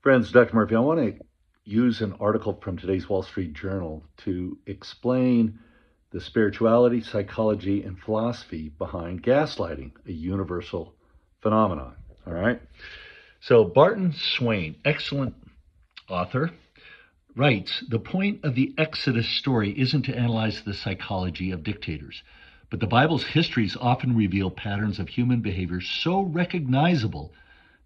Friends, Dr. Murphy, I want to use an article from today's Wall Street Journal to explain the spirituality, psychology, and philosophy behind gaslighting, a universal phenomenon. All right. So, Barton Swain, excellent author, writes the point of the Exodus story isn't to analyze the psychology of dictators, but the Bible's histories often reveal patterns of human behavior so recognizable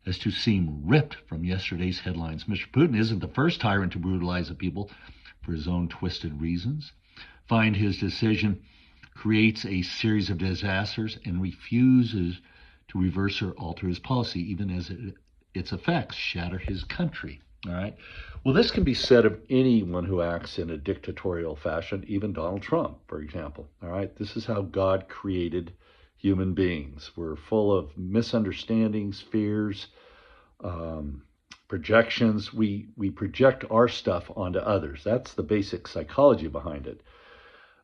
as to seem ripped from yesterday's headlines. Mr. Putin isn't the first tyrant to brutalize a people for his own twisted reasons. Find his decision creates a series of disasters and refuses to reverse or alter his policy, even as its effects shatter his country. All right. Well, this can be said of anyone who acts in a dictatorial fashion, even Donald Trump, for example. All right. This is how God created human beings. We're full of misunderstandings, fears, projections. We project our stuff onto others. That's the basic psychology behind it.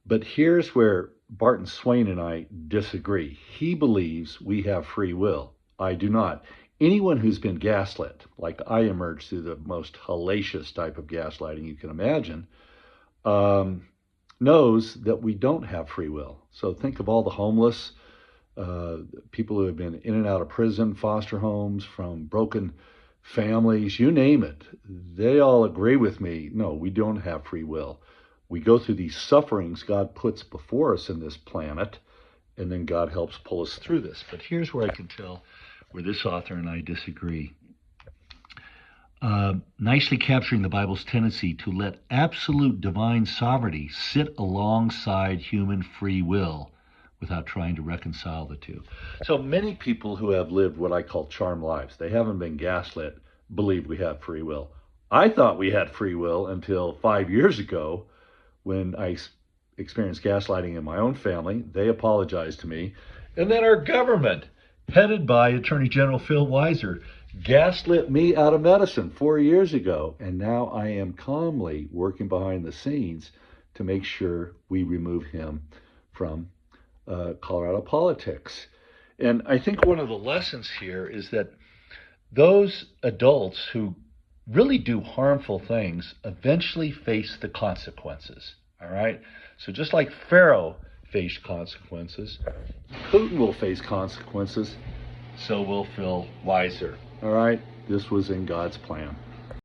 But here's where Barton Swain and I disagree. He believes we have free will. I do not. Anyone who's been gaslit, like I emerged through the most hellacious type of gaslighting you can imagine, knows that we don't have free will. So think of all the homeless, people who have been in and out of prison, foster homes, from broken families, you name it. They all agree with me. No, we don't have free will. We go through these sufferings God puts before us in this planet, and then God helps pull us through this. But here's where I can tell where this author and I disagree. Nicely capturing the Bible's tendency to let absolute divine sovereignty sit alongside human free will without trying to reconcile the two. So many people who have lived what I call charmed lives, they haven't been gaslit, believe we have free will. I thought we had free will until 5 years ago when I experienced gaslighting in my own family. They apologized to me. And then our government, headed by Attorney General Phil Weiser, gaslit me out of medicine 4 years ago. And now I am calmly working behind the scenes to make sure we remove him from Colorado politics. And I think one of the lessons here is that those adults who really do harmful things eventually face the consequences. All right. So just like Pharaoh faced consequences, Putin will face consequences. So will Phil Weiser. All right. This was in God's plan.